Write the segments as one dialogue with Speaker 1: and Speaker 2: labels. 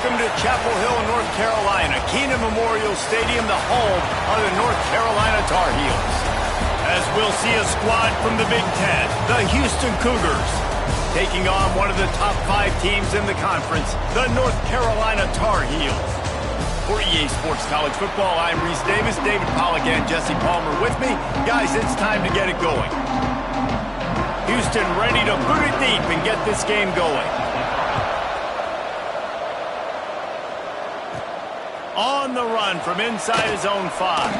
Speaker 1: Welcome to Chapel Hill, North Carolina, Keenan Memorial Stadium, the home of the North Carolina Tar Heels. As we'll see a squad from the Big Ten, the Houston Cougars, taking on one of the top 5 teams in the conference, the North Carolina Tar Heels. For EA Sports College Football, I'm Reese Davis, David Pollack and Jesse Palmer with me. Guys, it's time to get it going. Houston ready to boot it deep and get this game going. On the run from inside his own 5.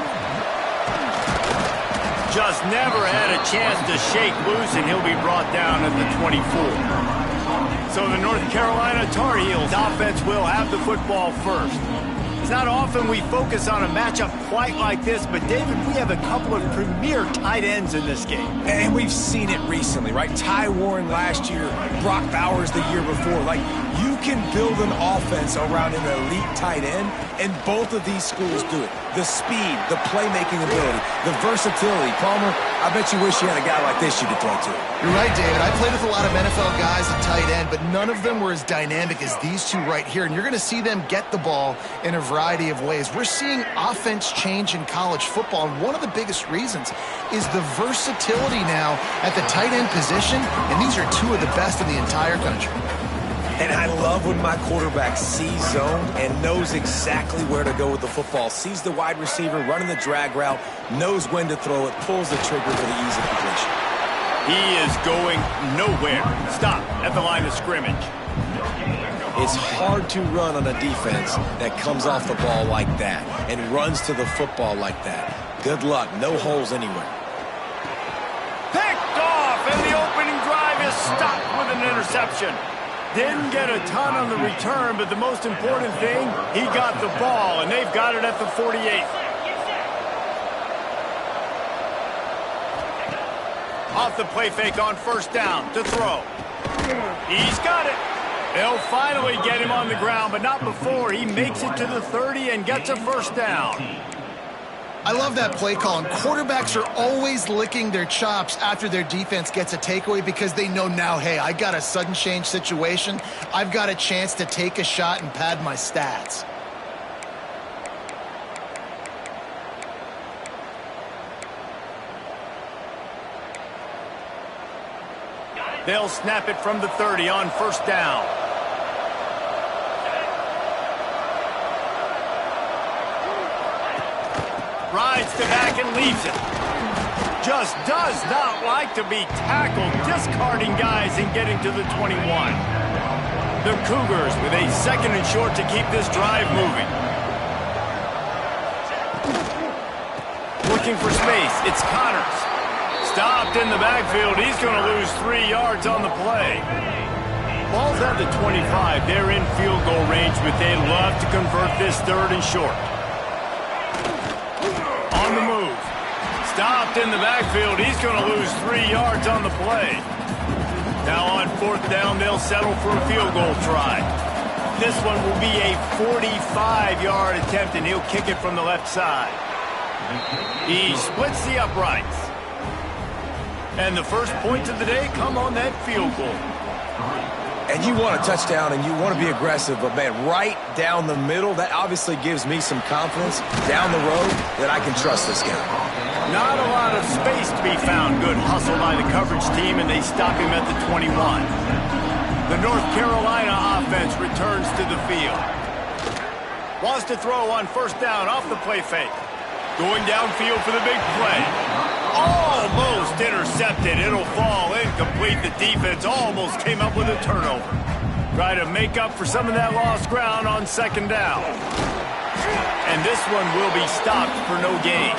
Speaker 1: Just never had a chance to shake loose, and he'll be brought down at the 24. So the North Carolina Tar Heels offense will have the football first. It's not often we focus on a matchup quite like this, but David, we have a couple of premier tight ends in this game.
Speaker 2: And we've seen it recently, right? Ty Warren last year, Brock Bowers the year before. Like, you can build an offense around an elite tight end, and both of these schools do it. The speed, the playmaking ability, the versatility. Palmer, I bet you wish you had a guy like this you could throw to.
Speaker 3: You're right, David. I played with a lot of NFL guys at tight end, but none of them were as dynamic as these two right here. And you're going to see them get the ball in a variety of ways. We're seeing offense change in college football, and one of the biggest reasons is the versatility now at the tight end position, and these are two of the best in the entire country.
Speaker 2: And I love when my quarterback sees zone and knows exactly where to go with the football. Sees the wide receiver running the drag route, knows when to throw it, pulls the trigger for the ease of completion.
Speaker 1: He is going nowhere. Stop at the line of scrimmage.
Speaker 2: It's hard to run on a defense that comes off the ball like that and runs to the football like that. Good luck. No holes anywhere.
Speaker 1: Picked off, and the opening drive is stopped with an interception. Didn't get a ton on the return, but the most important thing, he got the ball, and they've got it at the 48. Off the play fake on first down to throw. He's got it. They'll finally get him on the ground, but not before he makes it to the 30 and gets a first down.
Speaker 3: I love that play call, and quarterbacks are always licking their chops after their defense gets a takeaway because they know now, hey, I got a sudden change situation. I've got a chance to take a shot and pad my stats.
Speaker 1: They'll snap it from the 30 on first down. Rides to back and leaves it. Just does not like to be tackled, discarding guys and getting to the 21. The Cougars with a second and short to keep this drive moving. Looking for space, it's Connors. Stopped in the backfield, he's going to lose 3 yards on the play. Ball's at the 25, they're in field goal range, but they'd love to convert this third and short. On the move. Stopped in the backfield. He's going to lose 3 yards on the play. Now on fourth down, they'll settle for a field goal try. This one will be a 45-yard attempt, and he'll kick it from the left side. He splits the uprights. And the first points of the day come on that field goal.
Speaker 2: And you want a touchdown and you want to be aggressive, but man, right down the middle, that obviously gives me some confidence down the road that I can trust this guy.
Speaker 1: Not a lot of space to be found. Good hustle by the coverage team, and they stop him at the 21. The North Carolina offense returns to the field. Wants to throw on first down off the play fake. Going downfield for the big play. Almost intercepted. It'll fall incomplete. The defense almost came up with a turnover. Try to make up for some of that lost ground on second down. And this one will be stopped for no gain.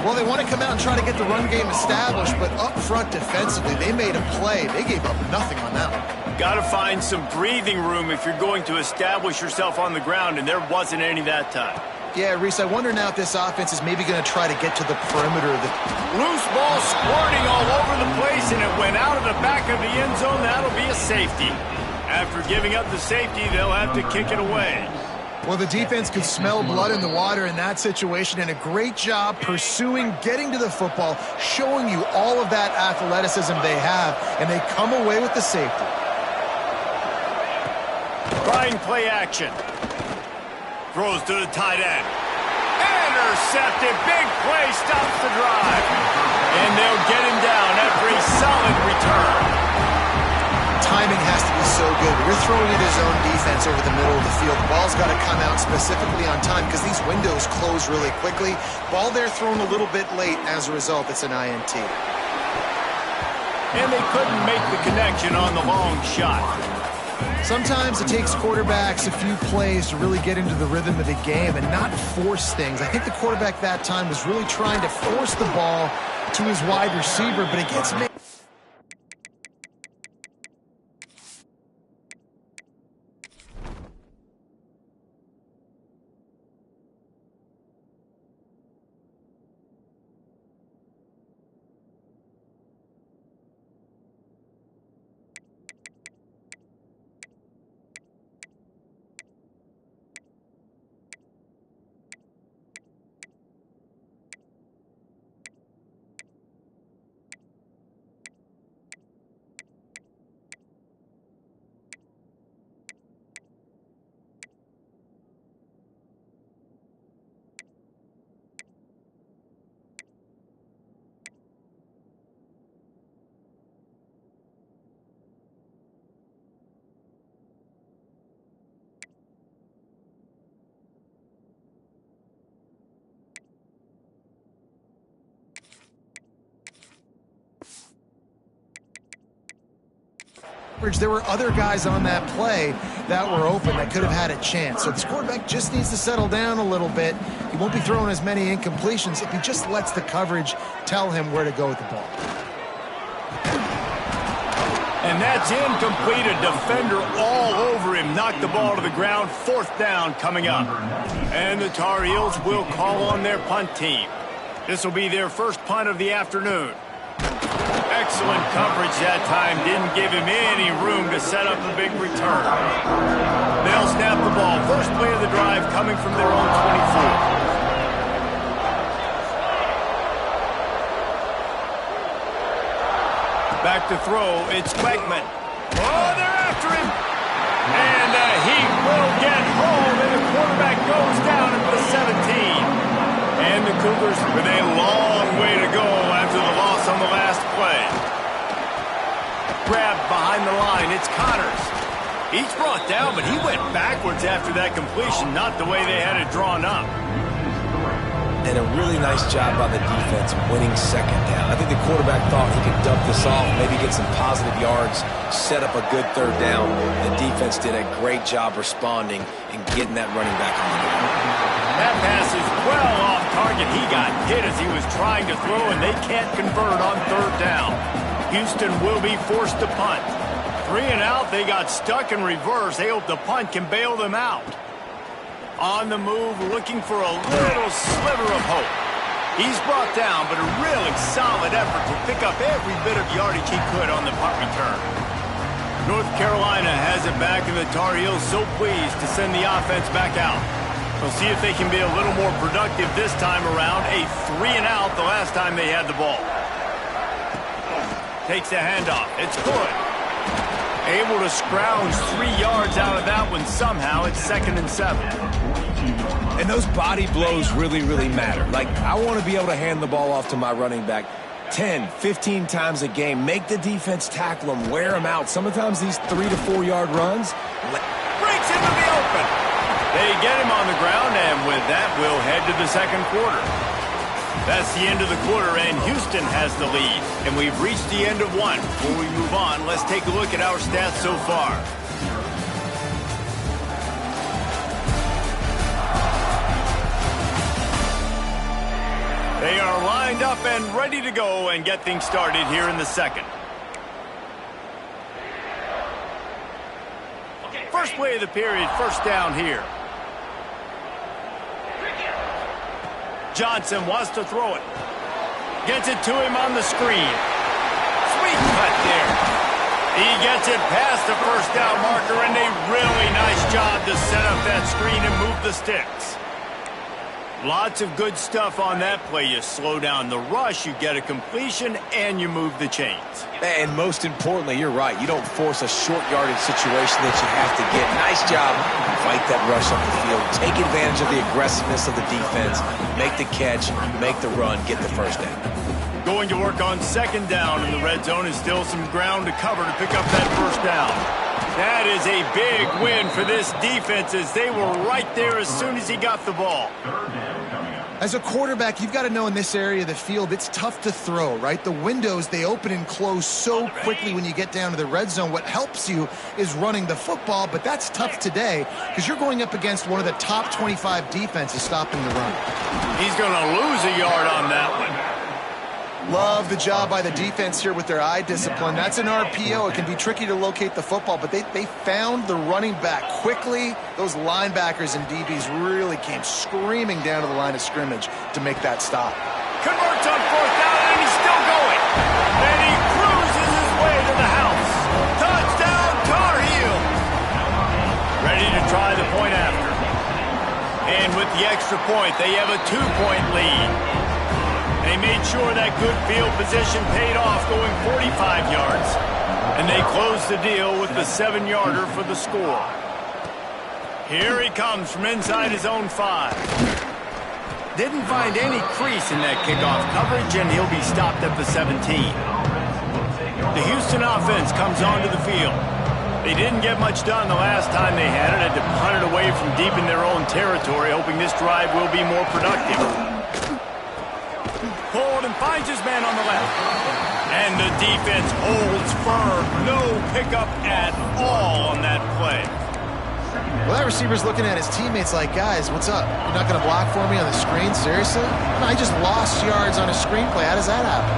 Speaker 3: Well, they want to come out and try to get the run game established, but up front defensively, they made a play. They gave up nothing on that one.
Speaker 1: Got to find some breathing room if you're going to establish yourself on the ground, and there wasn't any that time.
Speaker 3: Yeah, Reese, I wonder now if this offense is maybe going to try to get to the perimeter.
Speaker 1: Loose ball squirting all over the place, and it went out of the back of the end zone. That'll be a safety. After giving up the safety, they'll have to kick it away.
Speaker 3: Well, the defense could smell blood in the water in that situation, and a great job pursuing, getting to the football, showing you all of that athleticism they have, and they come away with the safety.
Speaker 1: Trying play action. Throws to the tight end. Intercepted. Big play stops the drive. And they'll get him down after a solid return.
Speaker 3: Timing has to be so good. You're throwing at his own defense over the middle of the field. The ball's got to come out specifically on time because these windows close really quickly. Ball there thrown a little bit late. As a result, it's an INT.
Speaker 1: And they couldn't make the connection on the long shot.
Speaker 3: Sometimes it takes quarterbacks a few plays to really get into the rhythm of the game and not force things. I think the quarterback that time was really trying to force the ball to his wide receiver, but it gets made. There were other guys on that play that were open that could have had a chance. So this quarterback just needs to settle down a little bit. He won't be throwing as many incompletions if he just lets the coverage tell him where to go with the ball.
Speaker 1: And that's incomplete. A defender all over him. Knocked the ball to the ground. 4th down coming up. And the Tar Heels will call on their punt team. This will be their first punt of the afternoon. Excellent coverage that time. Didn't give him any room to set up a big return. They'll snap the ball. First play of the drive coming from their own 24. Back to throw. It's Quackman. Oh, they're after him. And he will get home. And the quarterback goes down at the 17. And the Cougars with a long way to go after the loss on the last play. Grabbed behind the line. It's Connors. He's brought down, but he went backwards after that completion, not the way they had it drawn up.
Speaker 2: And a really nice job by the defense winning 2nd down. I think the quarterback thought he could dump this off, maybe get some positive yards, set up a good 3rd down. The defense did a great job responding and getting that running back on the ground.
Speaker 1: That pass is well off target. He got hit as he was trying to throw, and they can't convert on 3rd down. Houston will be forced to punt. 3 and out, they got stuck in reverse. They hope the punt can bail them out. On the move, looking for a little sliver of hope. He's brought down, but a really solid effort to pick up every bit of yardage he could on the punt return. North Carolina has it back, and the Tar Heels so pleased to send the offense back out. We'll see if they can be a little more productive this time around. A 3 and out the last time they had the ball. Takes the handoff. It's good. Able to scrounge 3 yards out of that one somehow. It's 2nd and 7.
Speaker 2: And those body blows really, really matter. Like, I want to be able to hand the ball off to my running back 10, 15 times a game. Make the defense tackle them, wear them out. Sometimes these 3 to 4 yard runs.
Speaker 1: Breaks into the open. They get him on the ground, and with that, we'll head to the 2nd quarter. That's the end of the quarter, and Houston has the lead. And we've reached the end of one. Before we move on, let's take a look at our stats so far. They are lined up and ready to go and get things started here in the 2nd. First play of the period, 1st down here. Johnson wants to throw it. Gets it to him on the screen. Sweet cut there. He gets it past the 1st down marker, and a really nice job to set up that screen and move the sticks. Lots of good stuff on that play. You slow down the rush, you get a completion, and you move the chains.
Speaker 2: And most importantly, you're right. You don't force a short yardage situation that you have to get. Nice job. Fight that rush up the field. Take advantage of the aggressiveness of the defense. Make the catch, make the run, get the first down.
Speaker 1: Going to work on second down in the red zone is still some ground to cover to pick up that first down. That is a big win for this defense as they were right there as soon as he got the ball.
Speaker 3: As a quarterback, you've got to know in this area of the field, it's tough to throw, right? The windows, they open and close so quickly when you get down to the red zone. What helps you is running the football, but that's tough today because you're going up against one of the top 25 defenses stopping the run.
Speaker 1: He's going to lose a yard on that one.
Speaker 3: Love the job by the defense here with their eye discipline. That's an RPO. It can be tricky to locate the football, but they found the running back quickly. Those linebackers and DBs really came screaming down to the line of scrimmage to make that stop.
Speaker 1: Converts on fourth down, and he's still going. And he cruises his way to the house. Touchdown, Tar Heels. Ready to try the point after. And with the extra point, they have a 2-point lead. They made sure that good field position paid off, going 45 yards. And they closed the deal with the 7-yarder for the score. Here he comes from inside his own 5. Didn't find any crease in that kickoff coverage, and he'll be stopped at the 17. The Houston offense comes onto the field. They didn't get much done the last time they had it. Had to punt it away from deep in their own territory, hoping this drive will be more productive. Hold and finds his man on the left. And the defense holds firm. No pickup at all on that play.
Speaker 3: Well, that receiver's looking at his teammates like, guys, what's up? You're not going to block for me on the screen? Seriously? I just lost yards on a screenplay. How does that happen?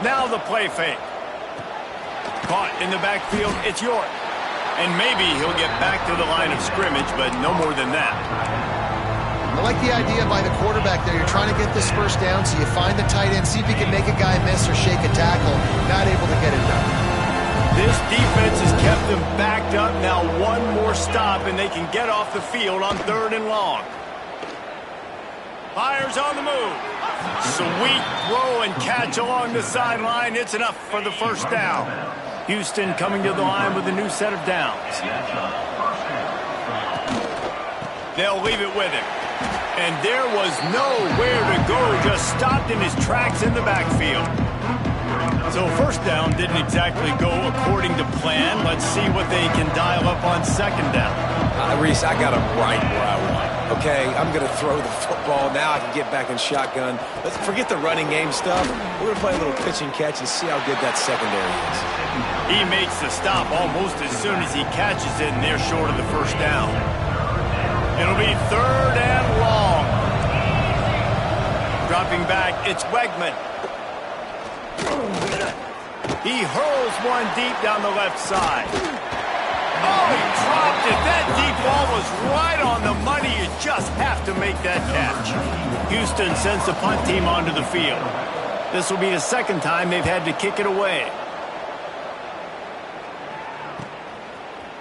Speaker 1: Now the play fake. Caught in the backfield. It's York. And maybe he'll get back to the line of scrimmage, but no more than that.
Speaker 3: I like the idea by the quarterback there. You're trying to get this first down, so you find the tight end, see if you can make a guy miss or shake a tackle. Not able to get it done.
Speaker 1: This defense has kept them backed up. Now one more stop, and they can get off the field on 3rd and long. Fires on the move. Sweet throw and catch along the sideline. It's enough for the first down. Houston coming to the line with a new set of downs. They'll leave it with him. And there was nowhere to go, just stopped in his tracks in the backfield. So first down didn't exactly go according to plan. Let's see what they can dial up on second down.
Speaker 2: Reese, I got him right where I want. Okay, I'm going to throw the football. Now I can get back in shotgun. Let's forget the running game stuff. We're going to play a little pitch and catch and see how good that secondary is.
Speaker 1: He makes the stop almost as soon as he catches it, and they're short of the first down. It'll be 3rd and long. Dropping back, it's Wegman. He hurls one deep down the left side. Oh, he dropped it. That deep ball was right on the money. You just have to make that catch. Houston sends the punt team onto the field. This will be the second time they've had to kick it away.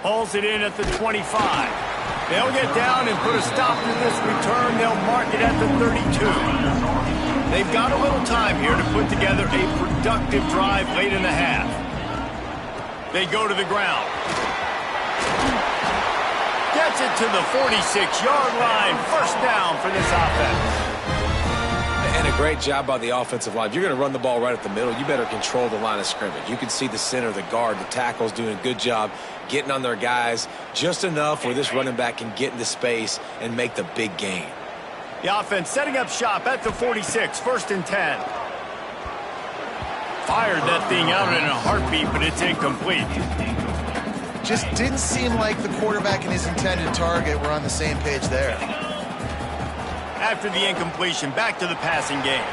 Speaker 1: Hauls it in at the 25. They'll get down and put a stop to this return. They'll mark it at the 32. They've got a little time here to put together a productive drive late in the half. They go to the ground. Gets it to the 46-yard line. First down for this offense.
Speaker 2: And a great job by the offensive line. If you're going to run the ball right at the middle, you better control the line of scrimmage. You can see the center, the guard, the tackles doing a good job getting on their guys just enough where this running back can get into space and make the big gain.
Speaker 1: The offense setting up shop at the 46, 1st and 10. Fired that thing out in a heartbeat, but it's incomplete.
Speaker 3: Just didn't seem like the quarterback and his intended target were on the same page there.
Speaker 1: After the incompletion, back to the passing game.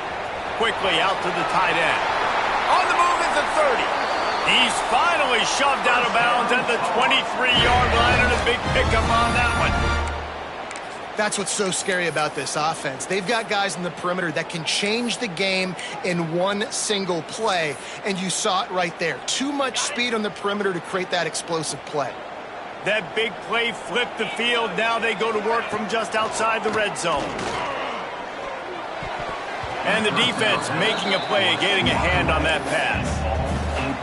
Speaker 1: Quickly out to the tight end. On the move at the 30. He's finally shoved out of bounds at the 23-yard line, and a big pickup on that one.
Speaker 3: That's what's so scary about this offense. They've got guys in the perimeter that can change the game in one single play, and you saw it right there. Too much speed on the perimeter to create that explosive play.
Speaker 1: That big play flipped the field. Now they go to work from just outside the red zone. And the defense making a play, getting a hand on that pass.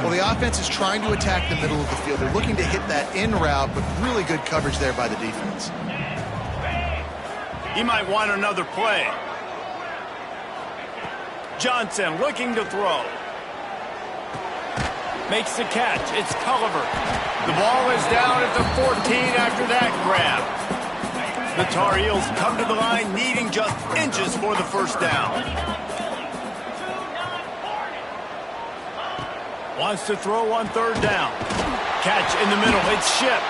Speaker 3: Well, the offense is trying to attack the middle of the field. They're looking to hit that in route, but really good coverage there by the defense.
Speaker 1: He might want another play. Johnson looking to throw. Makes the catch. It's Culliver. The ball is down at the 14 after that grab. The Tar Heels come to the line needing just inches for the first down. Wants to throw on third down. Catch in the middle. It's Ship.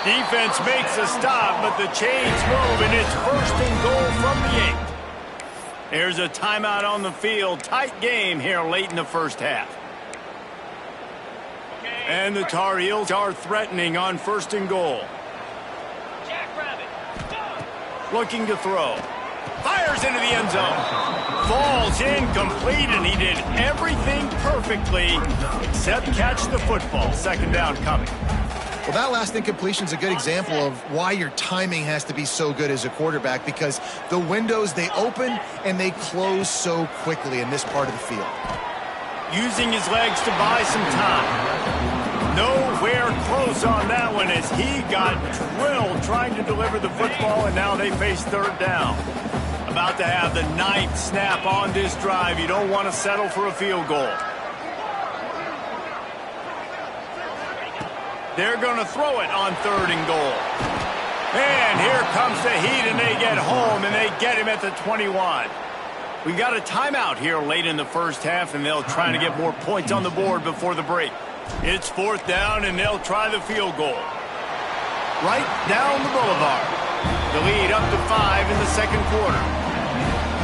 Speaker 1: Defense makes a stop, but the chains move, and it's first and goal from the 8. There's a timeout on the field. Tight game here late in the first half. And the Tar Heels are threatening on first and goal. Looking to throw. Fires into the end zone. Falls incomplete, and he did everything perfectly except catch the football. Second down coming.
Speaker 3: Well, that last incompletion is a good example of why your timing has to be so good as a quarterback, because the windows, they open and they close so quickly in this part of the field.
Speaker 1: Using his legs to buy some time. Nowhere close on that one as he got drilled trying to deliver the football, and now they face third down. About to have the 9th snap on this drive. You don't want to settle for a field goal. They're going to throw it on third and goal. And here comes the heat, and they get home, and they get him at the 21. We've got a timeout here late in the first half, and they'll try to get more points on the board before the break. It's fourth down, and they'll try the field goal. Right down the boulevard. The lead up to 5 in the second quarter.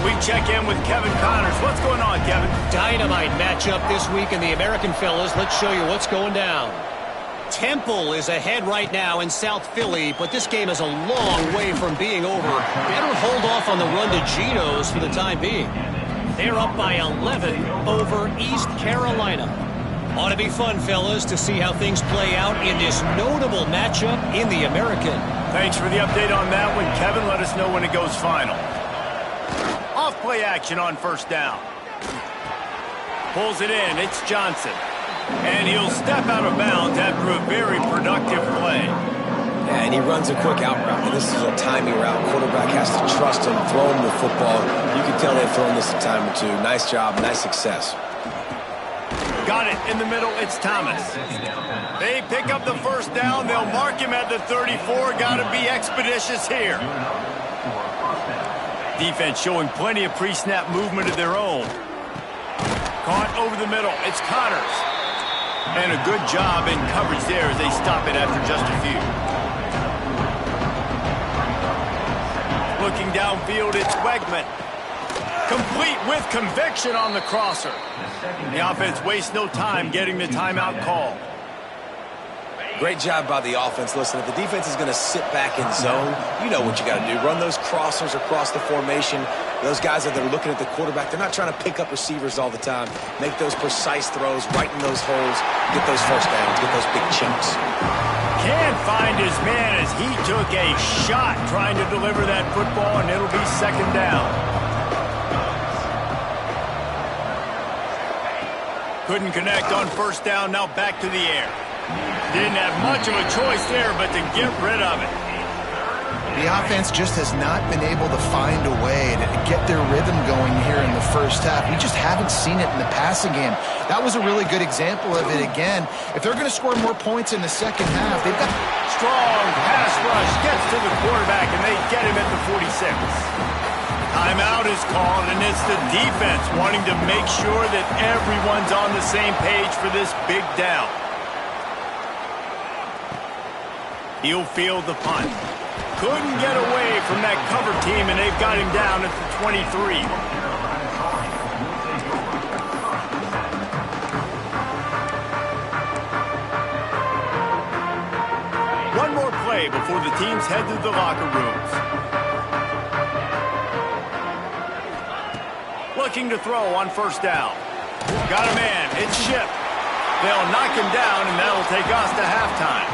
Speaker 1: We check in with Kevin Connors. What's going on, Kevin?
Speaker 4: Dynamite matchup this week in the American, fellas. Let's show you what's going down. Temple is ahead right now in South Philly, but this game is a long way from being over. Better hold off on the run to Geno's for the time being. They're up by 11 over East Carolina. Ought to be fun, fellas, to see how things play out in this notable matchup in the American.
Speaker 1: Thanks for the update on that one, Kevin. Let us know when it goes final. Off-play action on first down. Pulls it in. It's Johnson. And he'll step out of bounds after a very productive play.
Speaker 2: Yeah, and he runs a quick out route. And this is a timing route. Quarterback has to trust him, throw him the football. You can tell they've thrown this a time or two. Nice job, nice success.
Speaker 1: Got it in the middle. It's Thomas. They pick up the first down. They'll mark him at the 34. Got to be expeditious here. Defense showing plenty of pre-snap movement of their own. Caught over the middle. It's Connors. And a good job in coverage there as they stop it after just a few. Looking downfield, it's Wegman. Complete with conviction on the crosser. The offense wastes no time getting the timeout call.
Speaker 2: Great job by the offense. Listen, if the defense is going to sit back in zone, you know what you got to do. Run those crossers across the formation. Those guys that are looking at the quarterback, they're not trying to pick up receivers all the time. Make those precise throws, right in those holes, get those first downs, get those big chunks.
Speaker 1: Can't find his man as he took a shot trying to deliver that football, and it'll be second down. Couldn't connect on first down, now back to the air. Didn't have much of a choice there, but to get rid of it.
Speaker 3: The offense just has not been able to find a way to get their rhythm going here in the first half. We just haven't seen it in the passing game. That was a really good example of it again. If they're going to score more points in the second half, they've got...
Speaker 1: Strong pass rush gets to the quarterback, and they get him at the 46. Timeout is called, and it's the defense wanting to make sure that everyone's on the same page for this big down. He'll field the punt. Couldn't get away from that cover team, and they've got him down at the 23. One more play before the teams head to the locker rooms. Looking to throw on first down. Got a man. It's Ship. They'll knock him down, and that'll take us to halftime.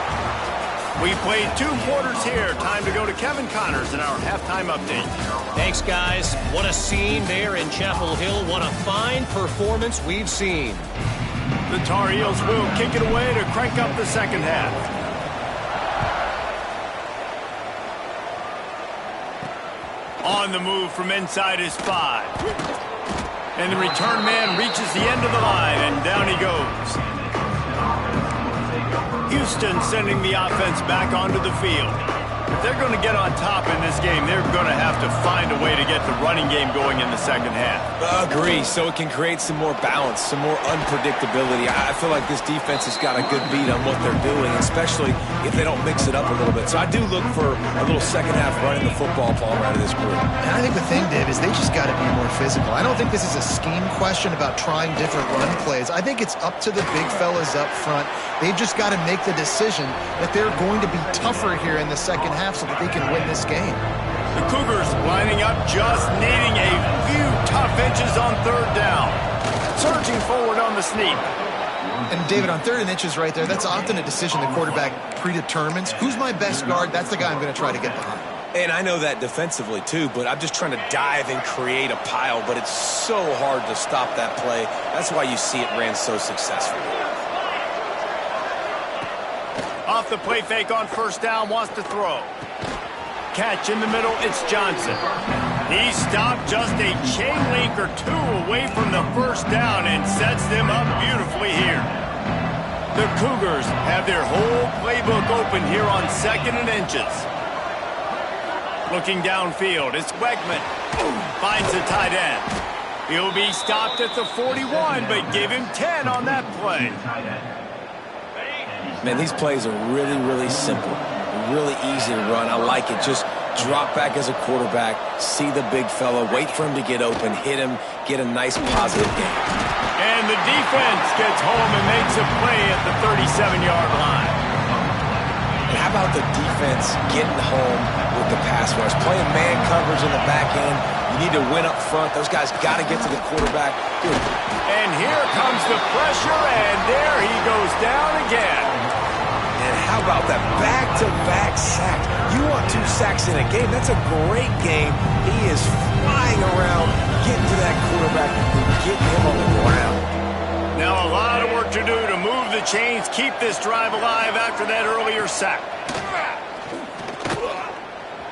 Speaker 1: We played 2 quarters here. Time to go to Kevin Connors in our halftime update.
Speaker 4: Thanks, guys. What a scene there in Chapel Hill. What a fine performance we've seen.
Speaker 1: The Tar Heels will kick it away to crank up the second half. On the move from inside his 5. And the return man reaches the end of the line, and down he goes. Houston sending the offense back onto the field. If they're going to get on top in this game, they're going to have to find a way to get the running game going in the second half.
Speaker 2: Agree, so it can create some more balance, some more unpredictability. I feel like this defense has got a good beat on what they're doing, especially if they don't mix it up a little bit. So I do look for a little second half running the football ball out of this group.
Speaker 3: And I think the thing, Dave, is they just got to be more physical. I don't think this is a scheme question about trying different run plays. I think it's up to the big fellas up front. They've just got to make the decision that they're going to be tougher here in the second half so that they can win this game.
Speaker 1: The Cougars lining up, just needing a few tough inches on third down. Surging forward on the sneak.
Speaker 3: And David, on 3rd and inches right there, that's often a decision the quarterback predetermines. Who's my best guard? That's the guy I'm going to try to get behind.
Speaker 2: And I know that defensively too, but I'm just trying to dive and create a pile, but it's so hard to stop that play. That's why you see it ran so successfully.
Speaker 1: Off the play fake on first down, wants to throw. Catch in the middle, it's Johnson. He stopped just a chain link or 2 away from the first down and sets them up beautifully here. The Cougars have their whole playbook open here on 2nd and inches. Looking downfield, it's Wegman. Finds the tight end. He'll be stopped at the 41, but give him 10 on that play.
Speaker 2: Man, these plays are really, really simple. Really easy to run. I like it. Just drop back as a quarterback, see the big fella, wait for him to get open, hit him, get a nice positive game.
Speaker 1: And the defense gets home and makes a play at the 37-yard line.
Speaker 2: And how about the defense getting home with the pass rush? Playing man coverage in the back end. You need to win up front. Those guys got to get to the quarterback. Dude.
Speaker 1: And here comes the pressure, and there he goes down again.
Speaker 2: And how about that back-to-back sack? You want 2 sacks in a game. That's a great game. He is flying around, getting to that quarterback and getting him on the ground.
Speaker 1: Now a lot of work to do to move the chains, keep this drive alive after that earlier sack.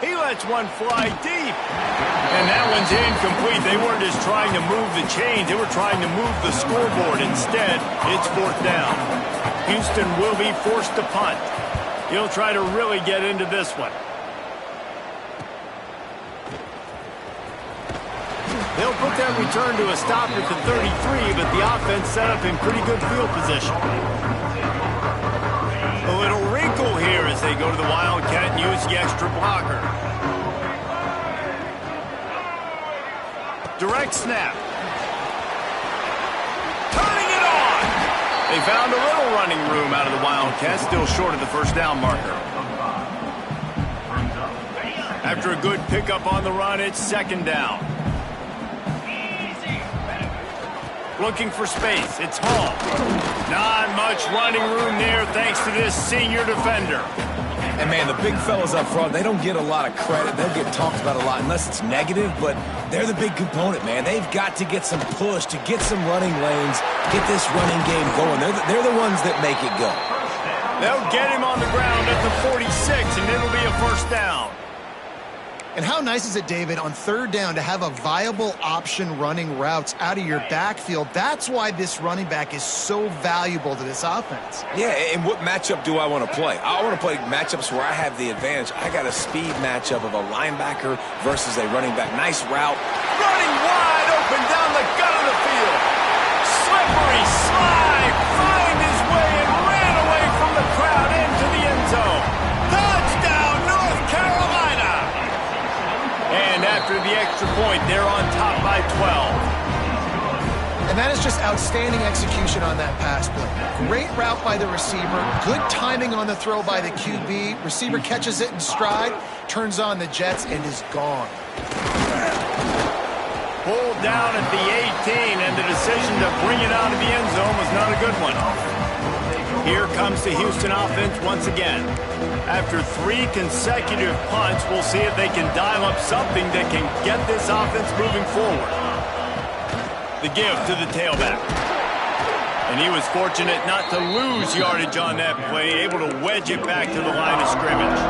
Speaker 1: He lets one fly deep. And that one's incomplete. They weren't just trying to move the chains. They were trying to move the scoreboard. Instead, it's 4th down. Houston will be forced to punt. He'll try to really get into this one. They'll put that return to a stop at the 33, but the offense set up in pretty good field position. A little wrinkle here as they go to the Wildcat and use the extra blocker. Direct snap. Turning it on! They found a little running room out of the Wildcats, still short of the first down marker. After a good pickup on the run, it's 2nd down. Looking for space, it's Hall. Not much running room there thanks to this senior defender.
Speaker 2: And man, the big fellas up front, they don't get a lot of credit. They'll get talked about a lot unless it's negative, but they're the big component, man. They've got to get some push, to get some running lanes, get this running game going. They're the ones that make it go.
Speaker 1: They'll get him on the ground at the 46, and it'll be a first down.
Speaker 3: And how nice is it, David, on 3rd down to have a viable option running routes out of your backfield? That's why this running back is so valuable to this offense.
Speaker 2: Yeah, and what matchup do I want to play? I want to play matchups where I have the advantage. I got a speed matchup of a linebacker versus a running back. Nice route.
Speaker 1: Running wide open down the gut of the field. Slippery slide. Find his way and ran away from the crowd into the end zone. Touchdown, North Carolina. And after the extra point, they're on top by 12.
Speaker 3: And that is just outstanding execution on that pass play. Great route by the receiver. Good timing on the throw by the QB. Receiver catches it in stride, turns on the jets, and is gone.
Speaker 1: Pulled down at the 18, and the decision to bring it out of the end zone was not a good one. Here comes the Houston offense once again. After 3 consecutive punts, we'll see if they can dial up something that can get this offense moving forward. The give to the tailback. And he was fortunate not to lose yardage on that play, able to wedge it back to the line of scrimmage.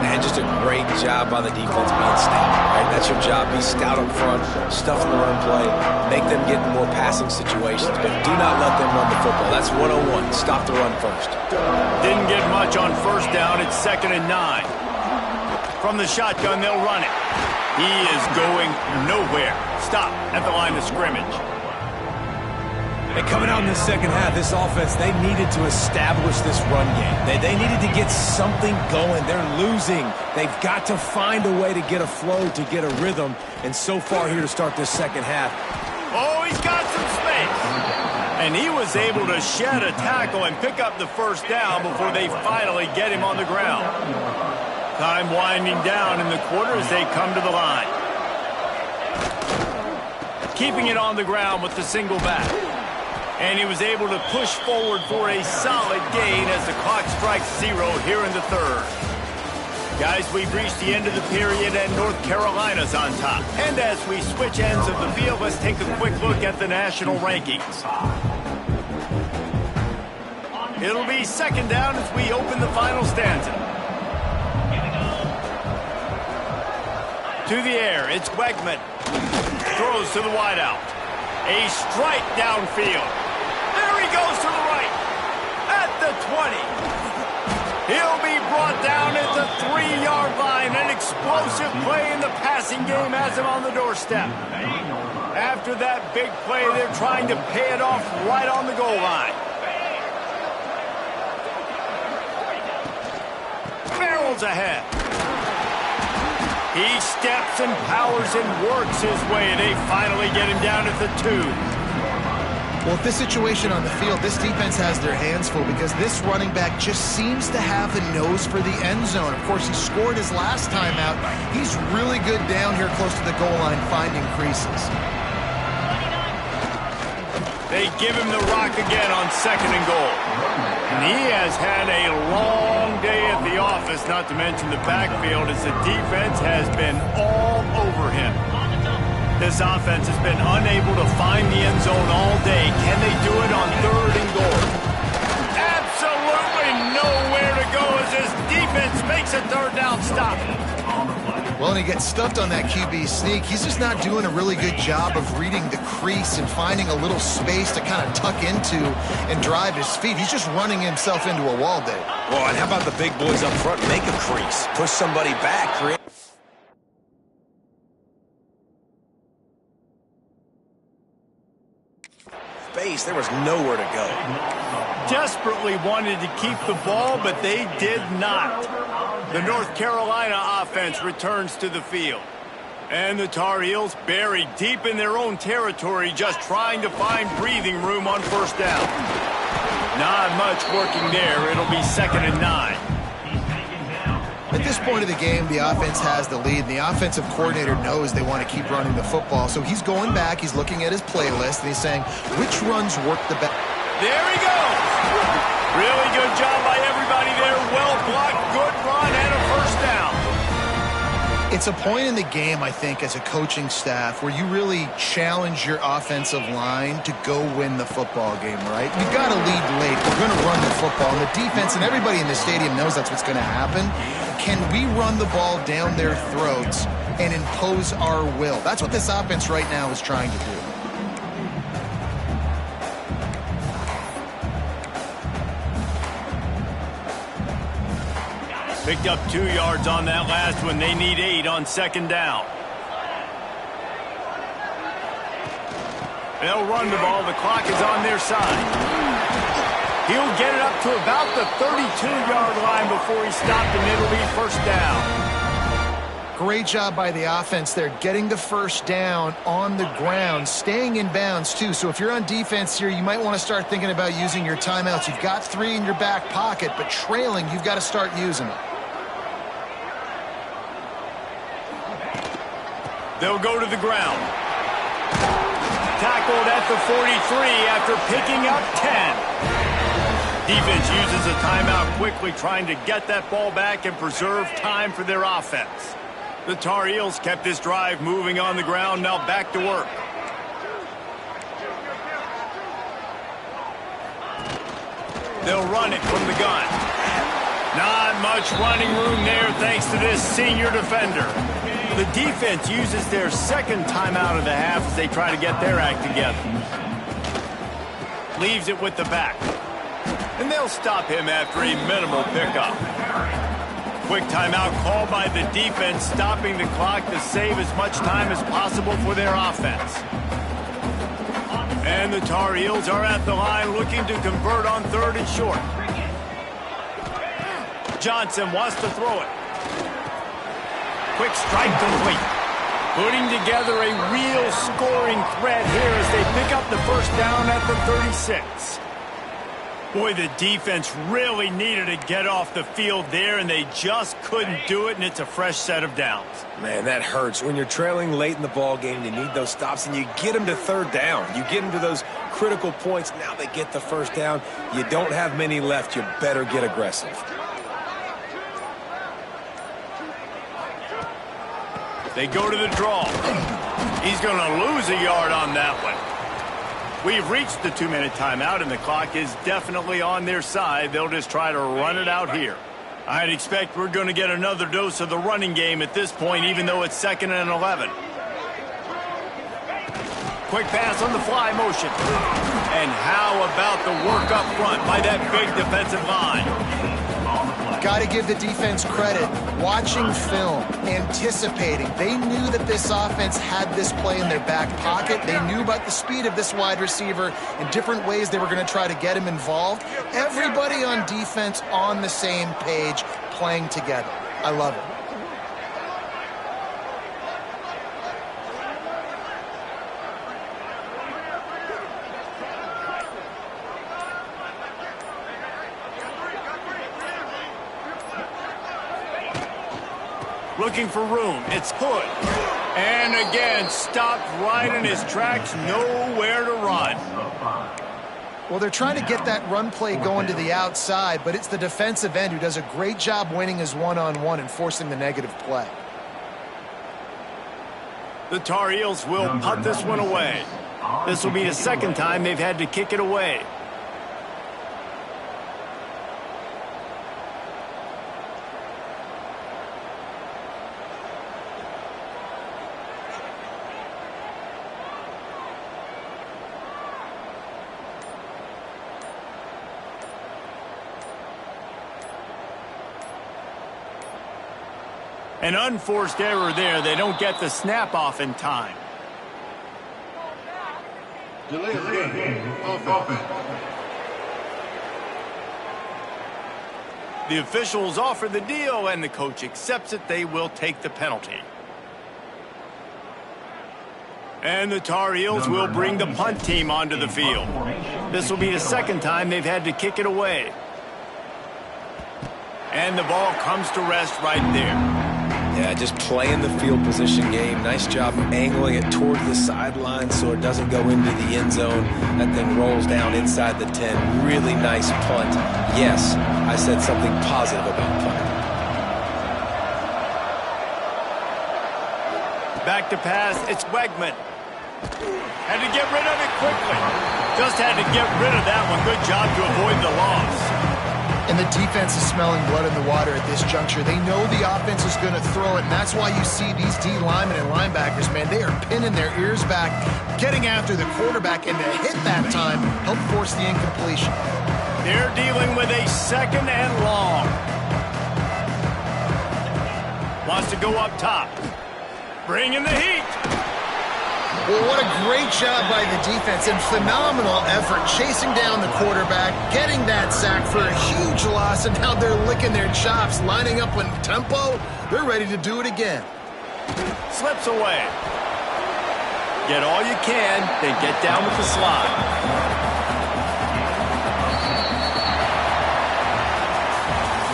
Speaker 2: Man, just a great job by the defense being stout, right? That's your job. Be stout up front, stuff in the run play, make them get in more passing situations, but do not let them run the football. That's 101. Stop the run first.
Speaker 1: Didn't get much on first down. It's 2nd and 9. From the shotgun, they'll run it. He is going nowhere. Stop at the line of scrimmage.
Speaker 2: And coming out in the second half, this offense, they needed to establish this run game. They needed to get something going. They're losing. They've got to find a way to get a flow, to get a rhythm. And so far here to start this second half.
Speaker 1: Oh, he's got some space. And he was able to shed a tackle and pick up the first down before they finally get him on the ground. Time winding down in the quarter as they come to the line. Keeping it on the ground with the single back. And he was able to push forward for a solid gain as the clock strikes 0 here in the third. Guys, we've reached the end of the period and North Carolina's on top. And as we switch ends of the field, let's take a quick look at the national rankings. It'll be 2nd down as we open the final stanza. To the air, it's Wegman. Throws to the wideout. A strike downfield. There he goes to the right. At the 20. He'll be brought down at the 3-yard line. An explosive play in the passing game has him on the doorstep. After that big play, they're trying to pay it off right on the goal line. Barrels ahead. He steps and powers and works his way. They finally get him down at the 2.
Speaker 3: Well, with this situation on the field, this defense has their hands full because this running back just seems to have the nose for the end zone. Of course, he scored his last time out. He's really good down here close to the goal line, finding creases.
Speaker 1: They give him the rock again on 2nd and goal. And he has had a long day at the office, not to mention the backfield, as the defense has been all over him. This offense has been unable to find the end zone all day. Can they do it on 3rd and goal? Absolutely nowhere to go as this defense makes a 3rd down stop.
Speaker 3: Well, and he gets stuffed on that QB sneak. He's just not doing a really good job of reading the crease and finding a little space to kind of tuck into and drive his feet. He's just running himself into a wall, Dave.
Speaker 2: Well, and how about the big boys up front? Make a crease. Push somebody back. Create space. There was nowhere to go.
Speaker 1: Desperately wanted to keep the ball, but they did not. The North Carolina offense returns to the field. And the Tar Heels buried deep in their own territory, just trying to find breathing room on first down. Not much working there. It'll be 2nd and 9.
Speaker 3: At this point of the game, the offense has the lead. The offensive coordinator knows they want to keep running the football. So he's going back, he's looking at his playlist, and he's saying, which runs work the best?
Speaker 1: There he goes. Really good job by everybody there. Well blocked, good run, and a first down.
Speaker 3: It's a point in the game, I think, as a coaching staff where you really challenge your offensive line to go win the football game, right? You've got to lead late. We're going to run the football. And the defense and everybody in the stadium knows that's what's going to happen. Can we run the ball down their throats and impose our will? That's what this offense right now is trying to do.
Speaker 1: Picked up 2 yards on that last one. They need 8 on 2nd down. They'll run the ball. The clock is on their side. He'll get it up to about the 32-yard line before he stopped, and it'll be first down.
Speaker 3: Great job by the offense there, getting the first down on the ground, staying in bounds too. So if you're on defense here, you might want to start thinking about using your timeouts. You've got 3 in your back pocket, but trailing, you've got to start using them.
Speaker 1: They'll go to the ground. Tackled at the 43 after picking up 10. Defense uses a timeout quickly, trying to get that ball back and preserve time for their offense. The Tar Heels kept this drive moving on the ground, now back to work. They'll run it from the gun. Not much running room there thanks to this senior defender. The defense uses their second timeout of the half as they try to get their act together. Leaves it with the back. And they'll stop him after a minimal pickup. Quick timeout called by the defense, stopping the clock to save as much time as possible for their offense. And the Tar Heels are at the line looking to convert on 3rd and short. Johnson wants to throw it. Quick strike complete. Putting together a real scoring threat here as they pick up the first down at the 36. Boy, the defense really needed to get off the field there, and they just couldn't do it, and it's a fresh set of downs.
Speaker 2: Man, that hurts. When you're trailing late in the ball game, you need those stops, and you get them to 3rd down. You get them to those critical points. Now they get the first down. You don't have many left. You better get aggressive.
Speaker 1: They go to the draw. He's going to lose a yard on that one. We've reached the 2-minute timeout, and the clock is definitely on their side. They'll just try to run it out here. I'd expect we're going to get another dose of the running game at this point, even though it's 2nd and 11. Quick pass on the fly motion. And how about the work up front by that big defensive line?
Speaker 3: Got to give the defense credit. Watching film, anticipating. They knew that this offense had this play in their back pocket. They knew about the speed of this wide receiver and different ways they were going to try to get him involved. Everybody on defense on the same page, playing together. I love it.
Speaker 1: Looking for room. It's Hood. And again, stopped right in his tracks. Nowhere to run.
Speaker 3: Well, they're trying to get that run play going to the outside, but it's the defensive end who does a great job winning his one-on-one and forcing the negative play.
Speaker 1: The Tar Heels will punt this one away. This will be the 2nd time they've had to kick it away. An unforced error there. They don't get the snap off in time. The officials offer the deal, and the coach accepts it. They will take the penalty. And the Tar Heels will bring the punt team onto the field. This will be the 2nd time they've had to kick it away. And the ball comes to rest right there.
Speaker 2: Yeah, just playing the field position game. Nice job angling it toward the sideline so it doesn't go into the end zone. That thing rolls down inside the 10. Really nice punt. Yes, I said something positive about punting.
Speaker 1: Back to pass. It's Wegman. Had to get rid of it quickly. Just had to get rid of that one. Good job to avoid the loss.
Speaker 3: And the defense is smelling blood in the water at this juncture. They know the offense is going to throw it, and that's why you see these D linemen and linebackers, man, they are pinning their ears back, getting after the quarterback, and to hit that time, help force the incompletion.
Speaker 1: They're dealing with a 2nd and long. Wants to go up top. Bringing the heat.
Speaker 3: Well, what a great job by the defense and phenomenal effort chasing down the quarterback, getting that sack for a huge loss, and now they're licking their chops, lining up in tempo. They're ready to do it again.
Speaker 1: Slips away. Get all you can, then get down with the slide.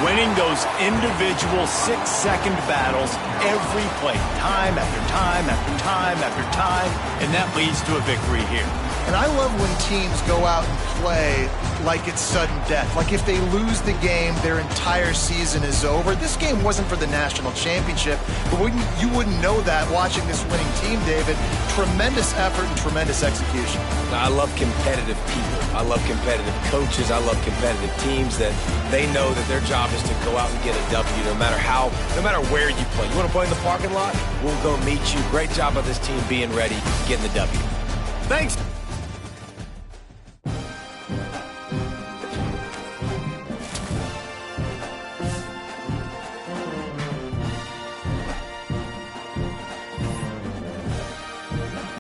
Speaker 1: Winning those individual 6-second battles every play, time after time after time after time, and that leads to a victory here.
Speaker 3: And I love when teams go out and play like it's sudden death. Like if they lose the game, their entire season is over. This game wasn't for the national championship, but you wouldn't know that watching this winning team, David. Tremendous effort and tremendous execution.
Speaker 2: I love competitive people. I love competitive coaches. I love competitive teams that they know that their job is to go out and get a W no matter where you play. You want to play in the parking lot? We'll go meet you. Great job by this team being ready, getting the W.
Speaker 1: Thanks.